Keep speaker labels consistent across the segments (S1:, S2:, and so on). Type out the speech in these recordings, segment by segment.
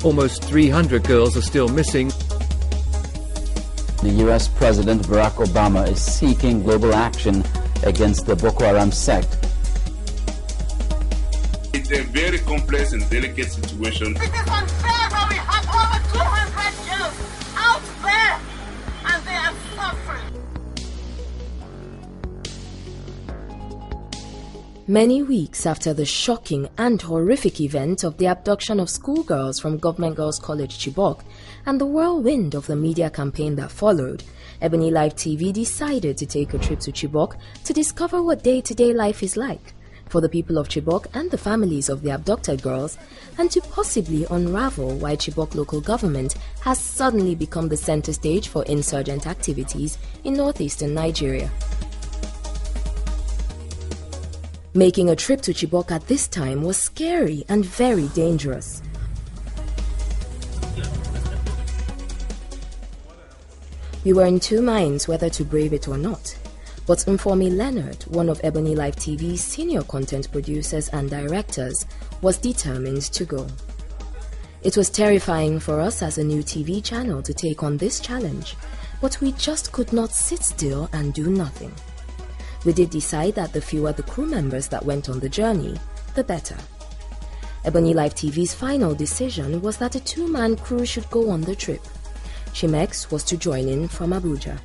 S1: Almost 300 girls are still missing.
S2: The U.S. President Barack Obama is seeking global action against the Boko Haram sect.
S3: It's a very complex and delicate situation.
S4: It is unfair that we have over 200 girls out there and they are suffering.
S5: Many weeks after the shocking and horrific event of the abduction of schoolgirls from Government Girls College Chibok and the whirlwind of the media campaign that followed, Ebony Live TV decided to take a trip to Chibok to discover what day-to-day life is like for the people of Chibok and the families of the abducted girls, and to possibly unravel why Chibok local government has suddenly become the center stage for insurgent activities in northeastern Nigeria. Making a trip to Chibok at this time was scary and very dangerous. We were in two minds whether to brave it or not, but Mfomi Leonard, one of Ebony Live TV's senior content producers and directors, was determined to go. It was terrifying for us as a new TV channel to take on this challenge, but we just could not sit still and do nothing. We did decide that the fewer the crew members that went on the journey, the better. Ebony Live TV's final decision was that a two-man crew should go on the trip. Chimex was to join in from Abuja.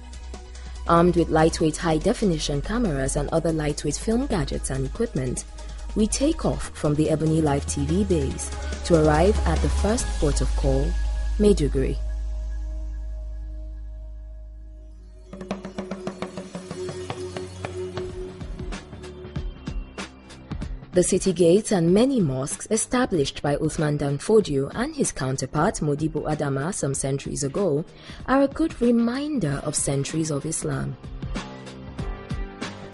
S5: Armed with lightweight high-definition cameras and other lightweight film gadgets and equipment, we take off from the Ebony Live TV base to arrive at the first port of call, Maiduguri. The city gates and many mosques established by Uthman Dan Fodio and his counterpart Modibo Adama some centuries ago are a good reminder of centuries of Islam.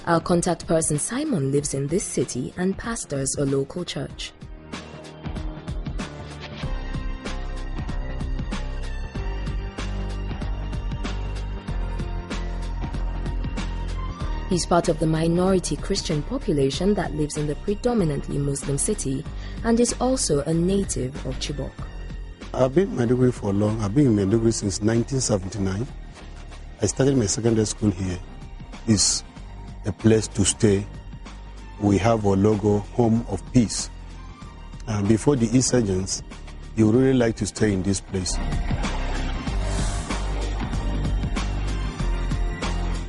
S5: Our contact person Simon lives in this city and pastors a local church. He's part of the minority Christian population that lives in the predominantly Muslim city and is also a native of Chibok.
S6: I've been in Maiduguri for long. I've been in Maiduguri since 1979. I started my secondary school here. It's a place to stay. We have a logo, Home of Peace. Before the insurgents, you would really like to stay in this place.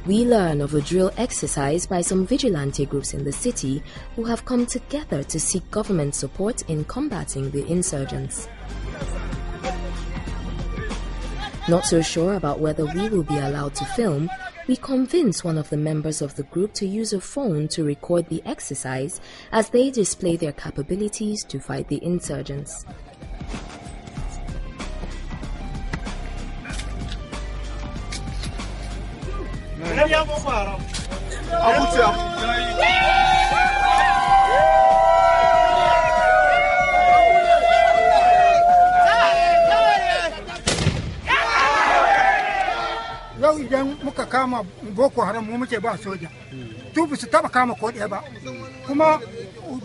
S5: We learn of a drill exercise by some vigilante groups in the city who have come together to seek government support in combating the insurgents. Not so sure about whether we will be allowed to film, we convince one of the members of the group to use a phone to record the exercise as they display their capabilities to fight the insurgents.
S7: Yau idan muka kama Boko Haram mu muke ba soja. Su ba su taba kama ko ɗaya ba. Kuma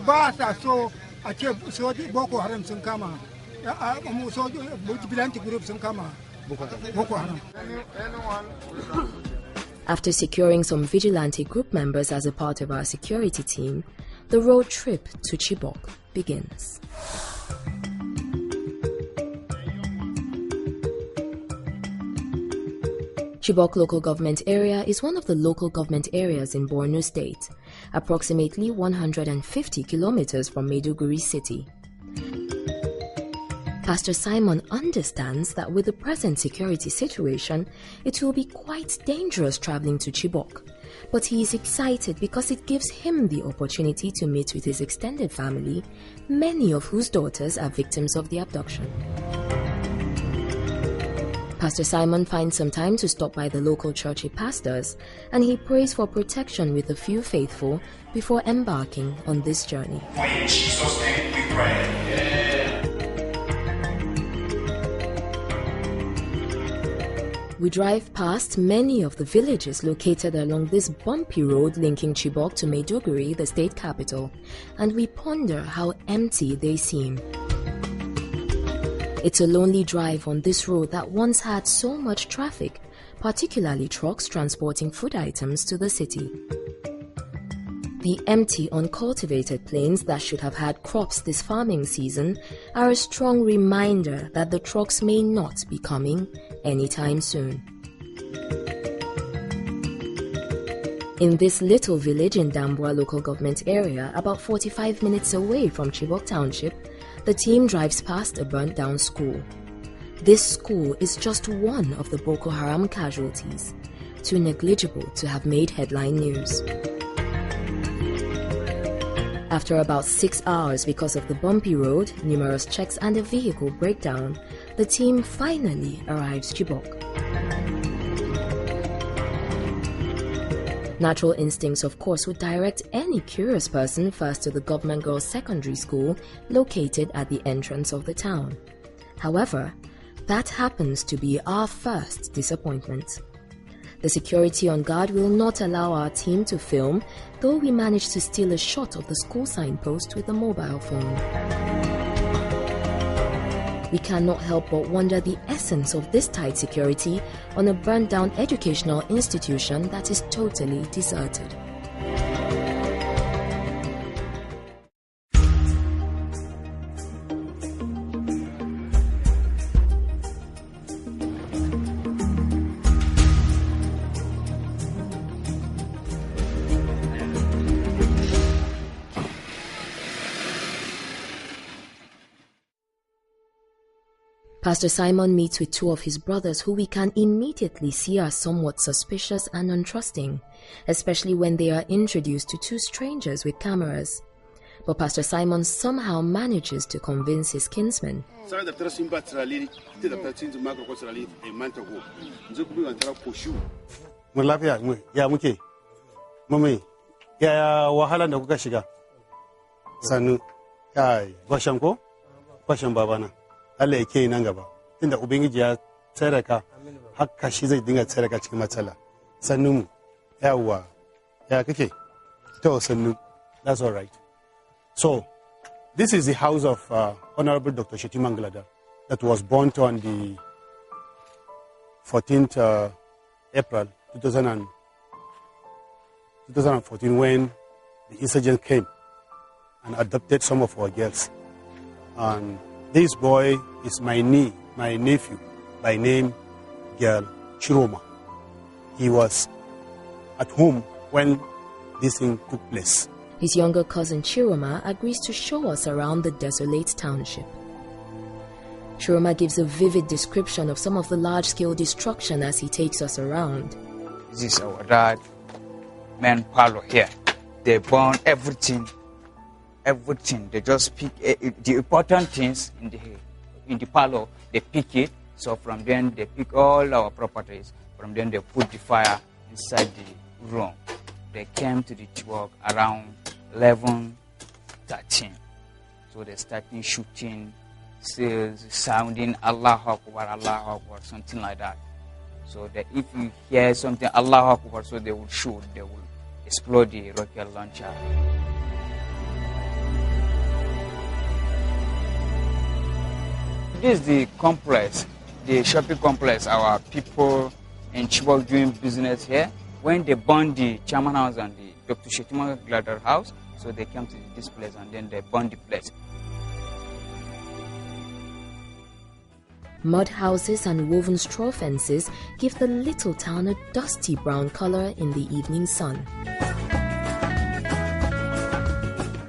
S7: ba sa so a ce soja Boko Haram sun kama. Vigilante group sun kama Boko Haram.
S5: After securing some vigilante group members as a part of our security team, the road trip to Chibok begins. Chibok local government area is one of the local government areas in Borno State, approximately 150 kilometers from Maiduguri city. Pastor Simon understands that with the present security situation, it will be quite dangerous traveling to Chibok. But he is excited because it gives him the opportunity to meet with his extended family, many of whose daughters are victims of the abduction. Pastor Simon finds some time to stop by the local church he pastors, and he prays for protection with a few faithful before embarking on this journey.
S8: For in Jesus' name we pray.
S5: We drive past many of the villages located along this bumpy road linking Chibok to Maiduguri, the state capital, and we ponder how empty they seem. It's a lonely drive on this road that once had so much traffic, particularly trucks transporting food items to the city. The empty, uncultivated plains that should have had crops this farming season are a strong reminder that the trucks may not be coming anytime soon. In this little village in Dambwa local government area, about 45 minutes away from Chibok Township, the team drives past a burnt-down school. This school is just one of the Boko Haram casualties, too negligible to have made headline news. After about 6 hours because of the bumpy road, numerous checks and a vehicle breakdown, the team finally arrives Chibok. Natural instincts, of course, would direct any curious person first to the government girls' secondary school located at the entrance of the town. However, that happens to be our first disappointment. The security on guard will not allow our team to film, though we managed to steal a shot of the school signpost with a mobile phone. We cannot help but wonder the essence of this tight security on a burnt-down educational institution that is totally deserted. Pastor Simon meets with two of his brothers who we can immediately see are somewhat suspicious and untrusting, especially when they are introduced to two strangers with cameras. But Pastor Simon somehow manages to convince his kinsmen.
S6: Allah ya ke nan gaba tunda ubangiji ya tsare ka haka shi zai dinga tsare ka cikin matsala sannu mu yawa ya kake to sannu, that's all right. So this is the house of Honorable Dr. Shetima Nglada that was burnt on the 14th April 2014 when the insurgents came and adopted some of our girls. And this boy is my nephew, by name girl Chiroma. He was at home when this thing took place.
S5: His younger cousin Chiroma agrees to show us around the desolate township. Chiroma gives a vivid description of some of the large-scale destruction as he takes us around.
S9: This is our dad, man parlor here. They burn everything. They just pick the important things in the parlor. They pick it. So from then they pick all our properties. From then they put the fire inside the room. They came to the Chibok around 11:13. So they started shooting, sounding Allahu Akbar, something like that. So that if you hear something Allahu Akbar, so they will shoot, they will explode the rocket launcher. This is the complex, the shopping complex. Our people in Chibok doing business here. When they burned the chairman house and the Dr. Shetima Nglada house, so they came to this place and then they burned the place.
S5: Mud houses and woven straw fences give the little town a dusty brown color in the evening sun.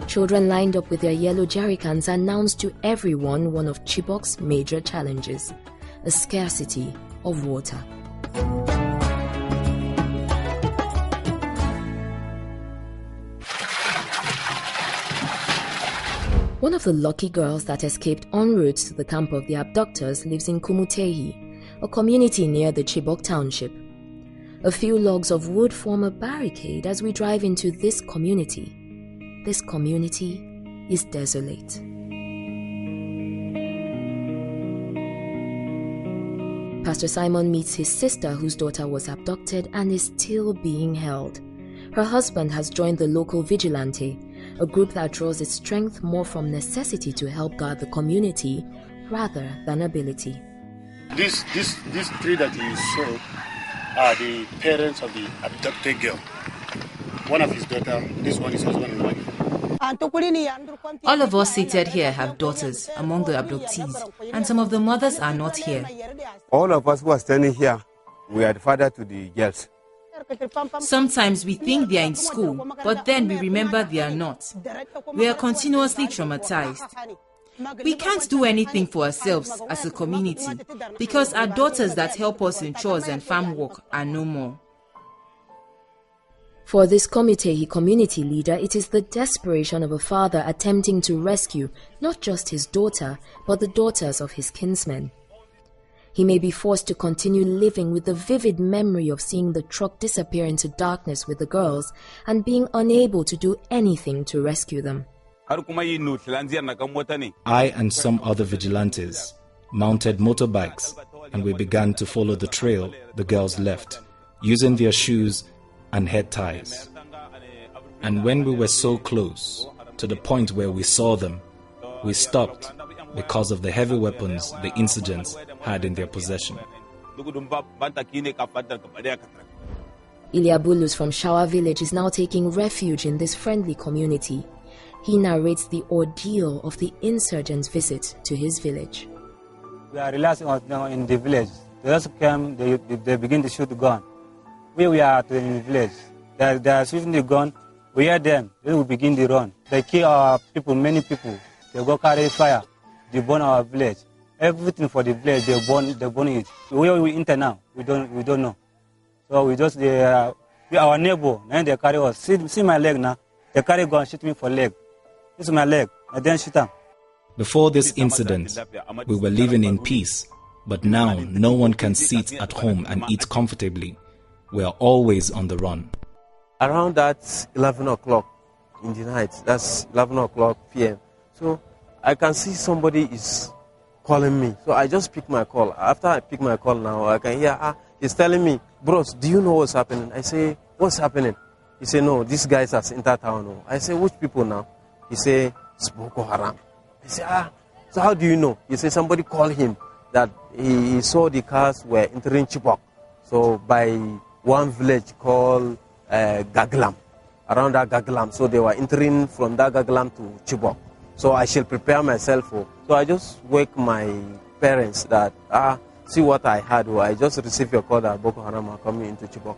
S5: Children lined up with their yellow jerrycans announced to everyone one of Chibok's major challenges, a scarcity of water. One of the lucky girls that escaped en route to the camp of the abductors lives in Kumutehi, a community near the Chibok Township. A few logs of wood form a barricade as we drive into this community. This community is desolate. Pastor Simon meets his sister whose daughter was abducted and is still being held. Her husband has joined the local vigilante, a group that draws its strength more from necessity to help guard the community rather than ability.
S6: These three that you saw are the parents of the abducted girl. One of his daughter, this one is husband and wife.
S10: All of us seated here have daughters among the abductees, and some of the mothers are not here.
S11: All of us who are standing here, we are the father to the girls.
S10: Sometimes we think they are in school, but then we remember they are not. We are continuously traumatized. We can't do anything for ourselves as a community because our daughters that help us in chores and farm work are no more.
S5: For this Komitehi community leader, it is the desperation of a father attempting to rescue not just his daughter, but the daughters of his kinsmen. He may be forced to continue living with the vivid memory of seeing the truck disappear into darkness with the girls and being unable to do anything to rescue them.
S12: I and some other vigilantes mounted motorbikes and we began to follow the trail the girls left, using their shoes and head ties. And when we were so close to the point where we saw them, we stopped because of the heavy weapons the insurgents had in their possession.
S5: Iliabulus from Shawa village is now taking refuge in this friendly community. He narrates the ordeal of the insurgents' visit to his village.
S13: We are relaxing in the village. They just came, they begin to shoot the gun. We are in the village. They are shooting the gun. We hear them. Then we begin the run. They kill our people, many people. They go carry fire. They burn our village. Everything for the village, they burn it. Where we enter now, we don't know. So we just our neighbor. Then they carry us. See my leg now. They carry gun, shoot me for leg. This is my leg. I then shoot them.
S12: Before this incident, we were living in peace, but now no one can sit at home and eat comfortably. We are always on the run.
S11: Around that 11 o'clock in the night, that's 11 o'clock p.m. So I can see somebody is calling me. So I just pick my call. After I pick my call now, I can hear, he's telling me, bros, do you know what's happening? I say, what's happening? He say, no, these guys are in that town. I say, which people now? He say, it's Boko Haram. I say, so how do you know? He say, somebody called him that he saw the cars were entering Chibok. So by one village called Gaglam, around that Gaglam. So they were entering from that Gaglam to Chibok. So I shall prepare myself for. So I just wake my parents that, see what I had. I just received a call that Boko Haram are coming into Chibok.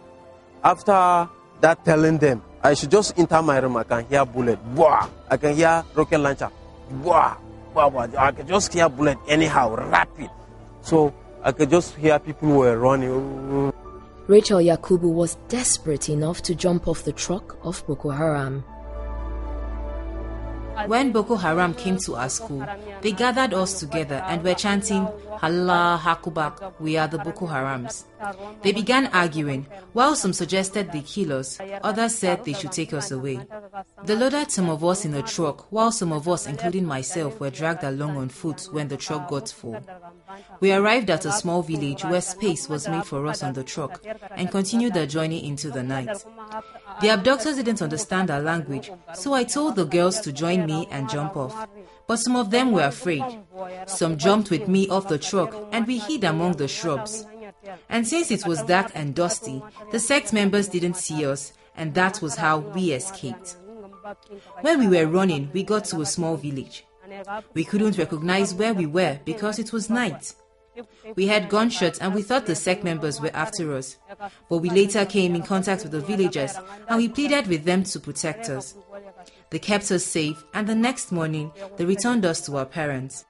S11: After that telling them, I should just enter my room. I can hear bullet. Wah! I can hear rocket launcher. Wah! Wah! Wah! I can just hear bullet anyhow, rapid. So I could just hear people were running.
S5: Rachel Yakubu was desperate enough to jump off the truck of Boko Haram.
S10: When Boko Haram came to our school, they gathered us together and were chanting, Allah Hakubak, we are the Boko Harams. They began arguing. While some suggested they kill us, others said they should take us away. They loaded some of us in a truck, while some of us, including myself, were dragged along on foot when the truck got full. We arrived at a small village where space was made for us on the truck and continued the journey into the night. The abductors didn't understand our language, so I told the girls to join me and jump off. But some of them were afraid. Some jumped with me off the truck and we hid among the shrubs. And since it was dark and dusty, the sect members didn't see us, and that was how we escaped. When we were running, we got to a small village. We couldn't recognize where we were because it was night. We had gunshots and we thought the sect members were after us. But we later came in contact with the villagers and we pleaded with them to protect us. They kept us safe, and the next morning they returned us to our parents.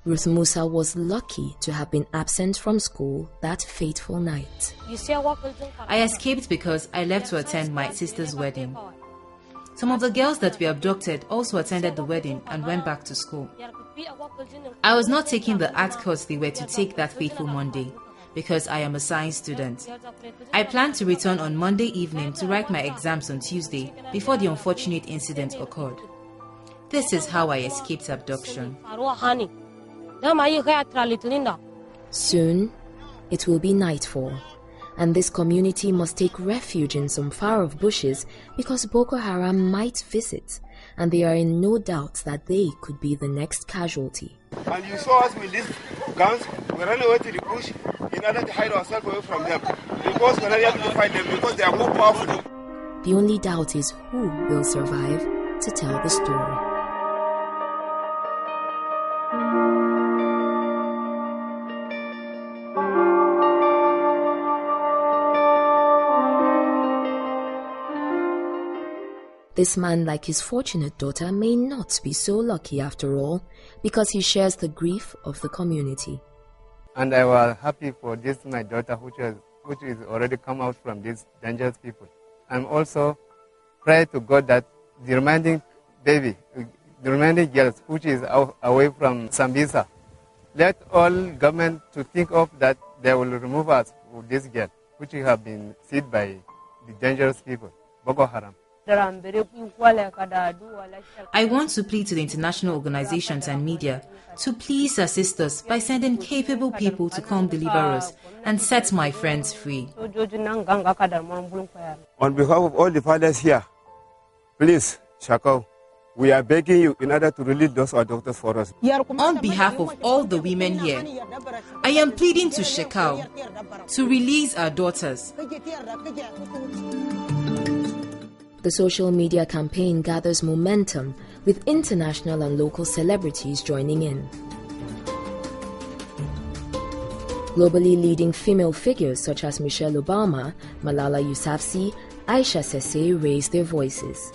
S5: Ruth Musa was lucky to have been absent from school that fateful night.
S10: I escaped because I left to attend my sister's wedding. Some of the girls that we abducted also attended the wedding and went back to school. I was not taking the art course they were to take that fateful Monday because I am a science student. I planned to return on Monday evening to write my exams on Tuesday before the unfortunate incident occurred. This is how I escaped abduction.
S5: Soon, it will be nightfall, and this community must take refuge in some far-off bushes because Boko Haram might visit, and they are in no doubt that they could be the next casualty.
S14: And you saw us with these guns, we ran away to the bush in order to hide ourselves away from them, because we're not able to fight them because they are more powerful.
S5: The only doubt is who will survive to tell the story. This man, like his fortunate daughter, may not be so lucky after all, because he shares the grief of the community.
S15: And I was happy for this, my daughter, which is already come out from these dangerous people. I'm also pray to God that the remaining girls, which is away from Sambisa, let all government to think of that they will remove us for this girl, which have been seen by the dangerous people, Boko Haram.
S10: I want to plead to the international organizations and media to please assist us by sending capable people to come deliver us and set my friends free.
S14: On behalf of all the fathers here, please, Shakau, we are begging you in order to release those our daughters for us.
S10: On behalf of all the women here, I am pleading to Shekau to release our daughters.
S5: The social media campaign gathers momentum, with international and local celebrities joining in. Globally leading female figures such as Michelle Obama, Malala Yousafzai, Aisha Sese raised their voices.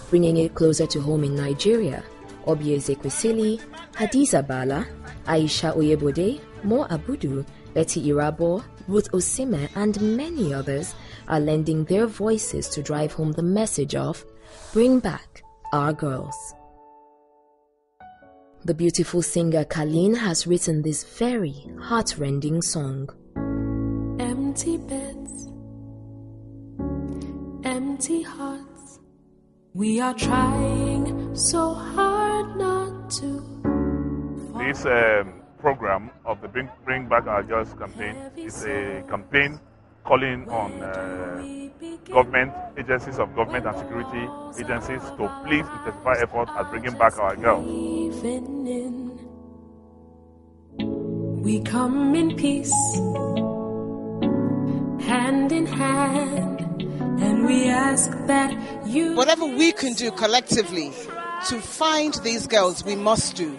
S5: Bringing it closer to home in Nigeria, Obie Ezekwesili, Hadiza Bala, Aisha Oyebode, Mo Abudu, Betty Irabo, Ruth Osime, and many others are lending their voices to drive home the message of bring back our girls. The beautiful singer Colleen has written this very heart-rending song.
S16: Empty beds, empty hearts. We are trying so hard not to.
S17: This program of the Bring Back Our Girls campaign is a campaign calling on government, agencies of government and security agencies to please intensify efforts at bringing back our girls.
S16: We come in peace, hand in hand, and we ask that you...
S18: Whatever we can do collectively to find these girls, we must do.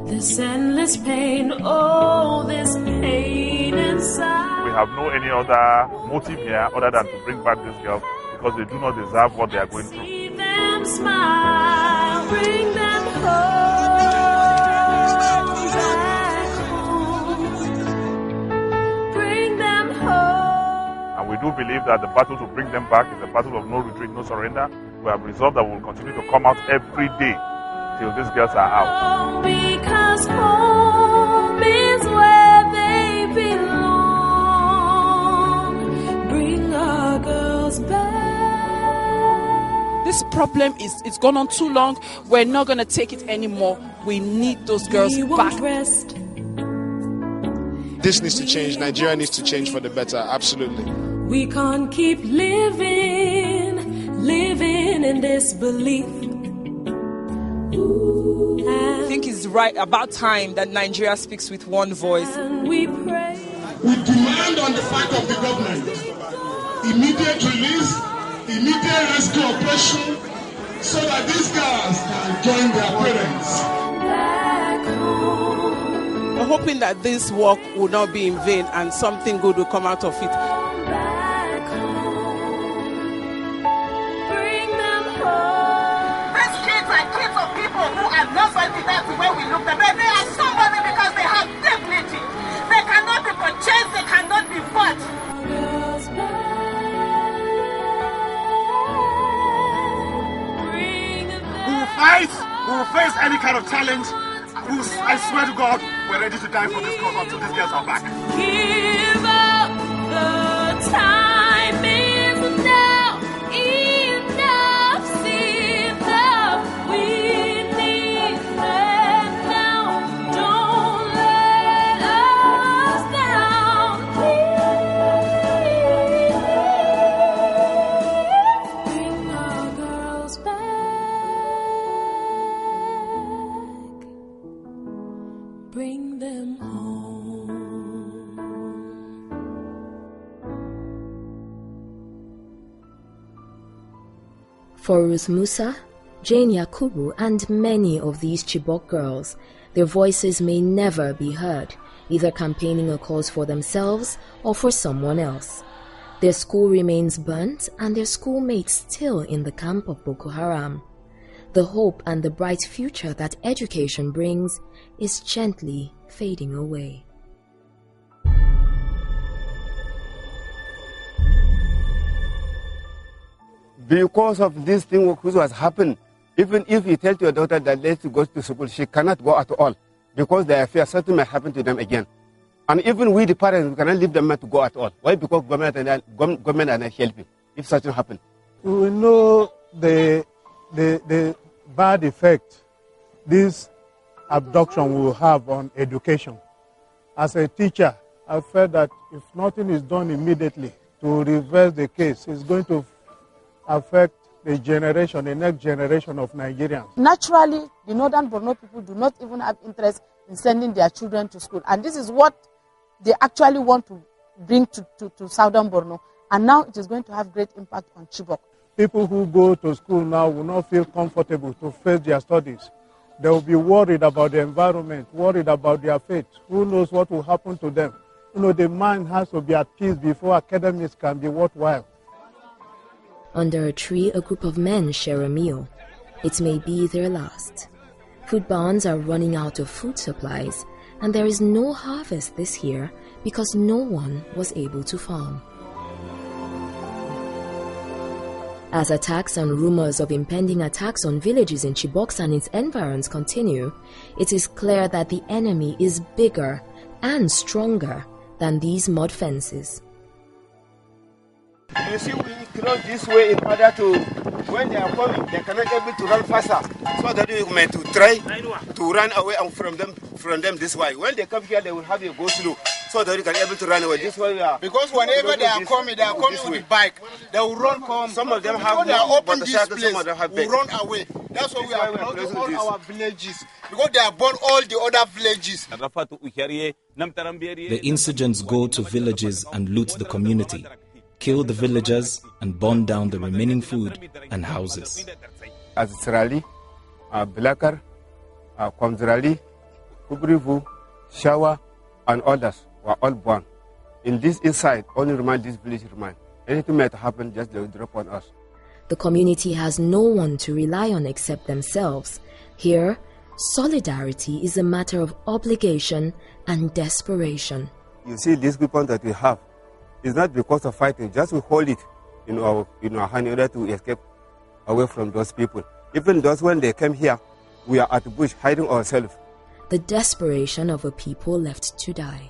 S16: This endless pain, oh, this pain inside.
S17: We have no any other motive here other than to bring back these girls because they do not deserve what they are going through.
S16: See them smile, bring them home, back home, bring them home.
S17: And we do believe that the battle to bring them back is a battle of no retreat, no surrender. We have resolved that we will continue to come out every day till these girls are out.
S16: Because home is where they belong. Bring our girls back.
S19: This problem it's gone on too long. We're not going to take it anymore. We need those girls back.
S16: Rest.
S20: This needs to change. Nigeria needs to change for the better. Absolutely.
S16: We can't keep living in disbelief.
S19: I think it's right about time that Nigeria speaks with one voice.
S16: And we pray.
S21: We demand on the part of the government immediate release, immediate rescue operation, so that these girls can join their parents.
S19: We're hoping that this work will not be in vain and something good will come out of it.
S4: That's the way we look at them. They are somebody because they have dignity. They cannot be purchased, they cannot be bought.
S21: We will fight, we will face any kind of challenge. I swear to God, we're ready to die for this cause until these girls are back.
S16: Give up, the time is now. Enough's enough. We need them now. Don't let us down, please. bring them home.
S5: For Ruth Musa, Jane Yakubu, and many of these Chibok girls, their voices may never be heard, either campaigning a cause for themselves or for someone else. Their school remains burnt and their schoolmates still in the camp of Boko Haram. The hope and the bright future that education brings is gently fading away.
S14: Because of this thing which was happened, even if you tell your daughter that let's go to school, she cannot go at all because they fear something may happen to them again. And even we, the parents, we cannot leave them to go at all. Why? Because government are not helping if something happens.
S1: We know the bad effect this abduction will have on education. As a teacher, I felt that if nothing is done immediately to reverse the case, it's going to affect the next generation of Nigerians.
S22: Naturally, the northern Borno people do not even have interest in sending their children to school. And this is what they actually want to bring to southern Borno. And now it is going to have great impact on Chibok.
S1: People who go to school now will not feel comfortable to face their studies. They will be worried about the environment, worried about their fate. Who knows what will happen to them? The mind has to be at peace before academics can be worthwhile.
S5: Under a tree, a group of men share a meal. It may be their last. Food barns are running out of food supplies, and there is no harvest this year because no one was able to farm. As attacks and rumors of impending attacks on villages in Chibok and its environs continue, it is clear that the enemy is bigger and stronger than these mud fences.
S14: You see, we close this way in order to, when they are coming, they cannot able to run faster. So that we meant to try to run away from them this way. When they come here, they will have a go slow, so that we can able to run away. This way we are.
S23: Because whenever they are coming with the bike. They will run come.
S14: Some of them have
S23: they are open this place,
S14: some of them have
S23: will run away. That's why we are closing all our villages. Because they are born all the other villages.
S12: The insurgents go to villages and loot the community, kill the villagers, and burn down the remaining food and houses.
S14: As Srali, Blackar, Kwamzrali, Kubrivu, Shawa, and others were all born. In this inside, only remind this village remind. Anything might happen, just they will drop on us.
S5: The community has no one to rely on except themselves. Here, solidarity is a matter of obligation and desperation.
S14: You see, these weapons that we have, it's not because of fighting, just we hold it in our hand in order to escape away from those people. Even those when they came here, we are at the bush hiding ourselves.
S5: The desperation of a people left to die.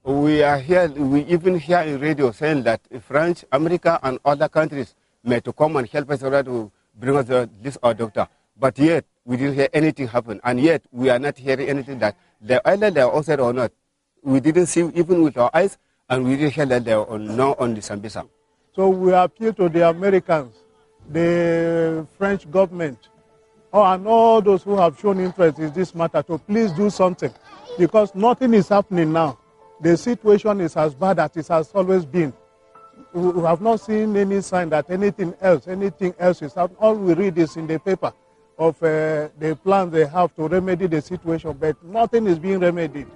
S14: We are here, we even hear in radio saying that France, America, and other countries may to come and help us in order to bring us this our doctor. But yet, we didn't hear anything happen. And yet, we are not hearing anything that either they are outside or not. We didn't see even with our eyes, and we didn't hear that they are now on the Sambisa.
S1: So we appeal to the Americans, the French government, and all those who have shown interest in this matter to please do something, because nothing is happening now. The situation is as bad as it has always been. We have not seen any sign that anything else is happening. All we read is in the paper of the plans they have to remedy the situation, but nothing is being remedied.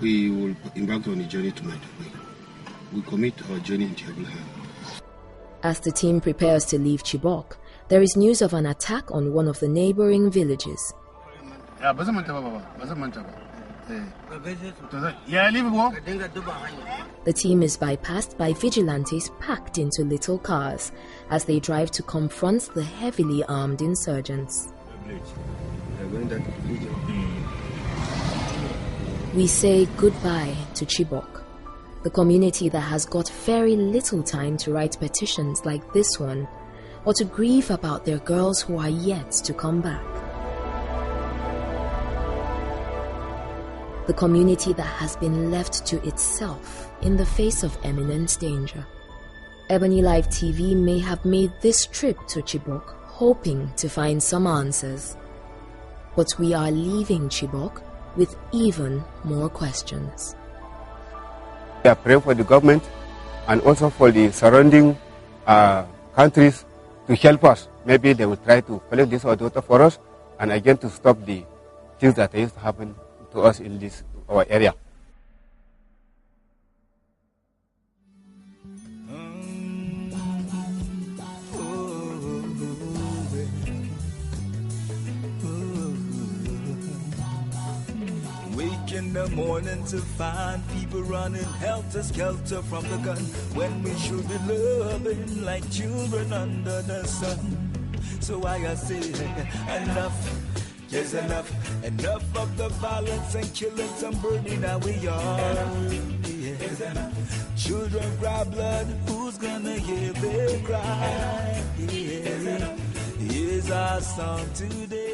S6: We will embark on a journey to Maiduguri. We commit our journey into your hands.
S5: As the team prepares to leave Chibok, there is news of an attack on one of the neighboring villages. The team is bypassed by vigilantes packed into little cars as they drive to confront the heavily armed insurgents. We say goodbye to Chibok, the community that has got very little time to write petitions like this one or to grieve about their girls who are yet to come back. The community that has been left to itself in the face of imminent danger. Ebony Live TV may have made this trip to Chibok hoping to find some answers. But we are leaving Chibok with even more questions.
S14: We are praying for the government and also for the surrounding countries to help us. Maybe they will try to collect this water for us and again to stop the things that used to happen to us in this our area.
S2: In the morning to find people running helter-skelter from the gun when we should be loving like children under the sun. So I say enough, yes enough, enough of the violence and killings and burning our yard. Yeah. Children cry blood, who's gonna hear them cry? Yeah. Here's our song today.